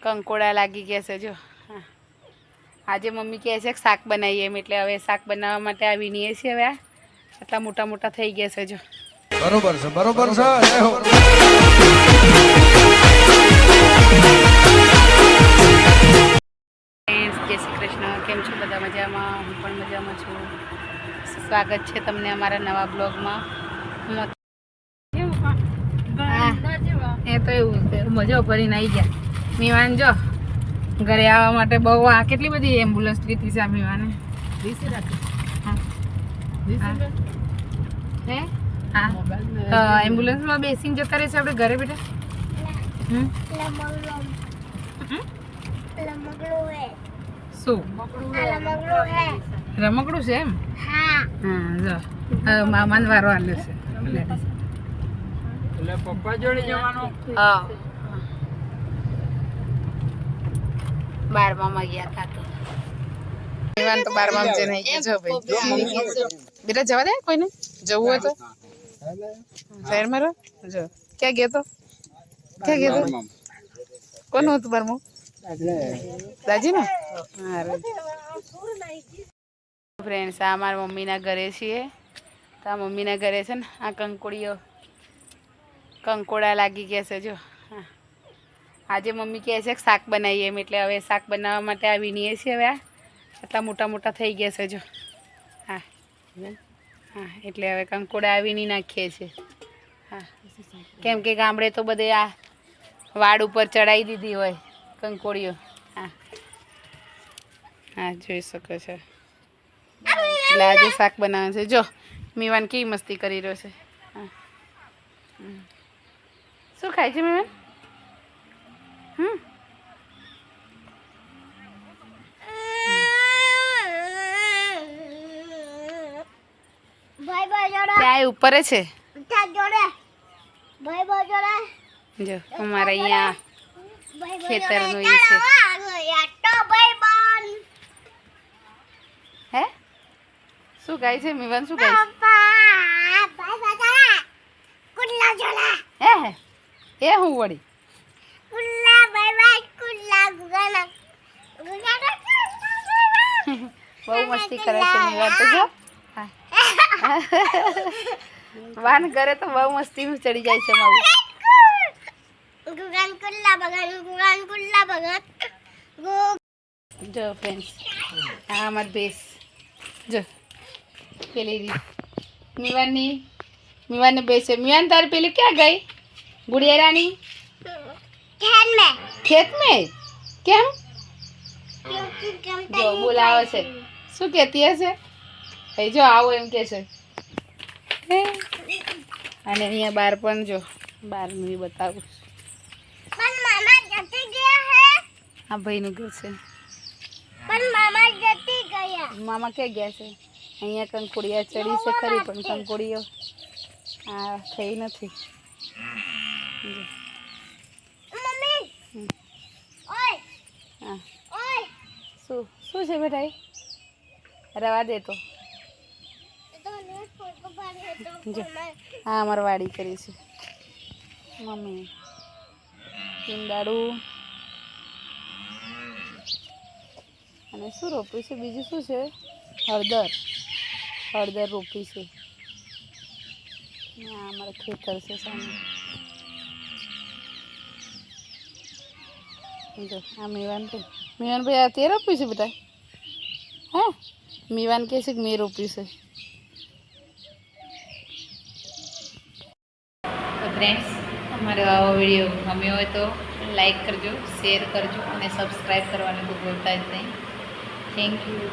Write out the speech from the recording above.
કંકોડા લાગી ગયા છે જો. હા, આજે મમ્મી કહે છે કે શાક બનાવીએ એમ, એટલે હવે શાક બનાવવા માટે આવી નહીં છીએ. હવે આટલા મોટા મોટા થઈ ગયા છે જો. બરોબર છે, બરોબર છે. જય હો. જય શ્રી કૃષ્ણ. કેમ છો બધા? મજામાં? હું પણ મજામાં છું. સ્વાગત છે તમને અમારા નવા બ્લોગમાં. એ તો એવું છે, મજા ભરીને આવી ગયા. મીવાન જો ઘરે આવવા માટે બહુ આ કેટલી બધી એમ્બ્યુલન્સ કીધી છે આ મીવાને. હે હા, તો એમ્બ્યુલન્સમાં બેસીને જતા રહેશે આપણે ઘરે બેટા. શું રમકડું છે એમ? હા જો મામાને વારો આલ્યો છે. એટલે પપ્પા જોડે જવાનું. હા, 12માં ગયા હતા તો ઈવાન તો 12માં જઈને આવી ગયો. જો ભાઈ બેટા જવા દે, કોઈને જવું હોય તો શહેરમાં રહો. જો ક્યાં ગયો તો? ક્યાં ગયો તો? કોનું હતું 12મું? રાજી ને? હા ફ્રેન્ડ્સ, આ મારા મમ્મીના ઘરે છીએ. તો આ મમ્મીના ઘરે છે ને આ કંકોડા લાગી ગયા છે જો. હા, આજે મમ્મી કહે છે કે શાક બનાવીએ એમ, એટલે હવે શાક બનાવવા માટે આવી નહીં છીએ. હવે આટલા મોટા મોટા થઈ ગયા છે જો. હા હા, એટલે હવે કંકોડા આવી નહીં નાખીએ છીએ. હા, કેમ કે ગામડે તો બધે આ વાડ ઉપર ચડાવી દીધી હોય કંકોડીઓ. હા હા, જોઈ શકો છો. એટલે આજે શાક બનાવે છે જો. મીવાન કેવી મસ્તી કરી રહ્યો છે. હા, શું ખાય છે મીવાન? ત્યાં ઉપર છે જો. અમારે અહીંયા ખેતરનું એ છે. હે શું ગાય છે મીવાન? શું ગાય છે? હે એ હું વળી બહુ મસ્તી કરે છે મીવાન તો જો. વાન ઘરે તો બહુ મસ્તી ચડી જાય છે મારું. જો ફ્રેન્ડ્સ, આ અમારી ભેંસ જો પેલી મીવાનની ભેંસ છે. મીવાન તારી પેલી ક્યાં ગઈ? ગુડિયા રાની ખેત મેં કેમ? જો બોલાવે છે. શું કહેતી હશે? જો આવો એમ કે છે. અને અહીંયા બાર પણ જો, બહારનું બતાવું. હા ભાઈનું ઘર છે. મામા ક્યાં ગયા છે? અહીંયા કંકોડિયા ચડી છે ખરી, પણ કંકોડીઓ આ થઈ નથી. હા, શું છે બેટા? રવા દે તો. જો હા, અમારે વાડી કરી છે મમ્મી. ઈંડાળું અને શું રોપ્યું છે? બીજું શું છે? હળદર રોપી છે. હા, અમારે ખેતર છે સામે. જો આ મીવાનભાઈ આ તે રોપ્યું છે બેટા? હા, મીવાન કહે છે કે મેં રોપ્યું છે. તો ફ્રેન્ડ્સ, અમારો આવો વિડીયો ગમ્યો હોય તો લાઈક કરજો, શેર કરજો અને સબસ્ક્રાઈબ કરવાનું તો ભૂલતા જ નહીં. Thank you.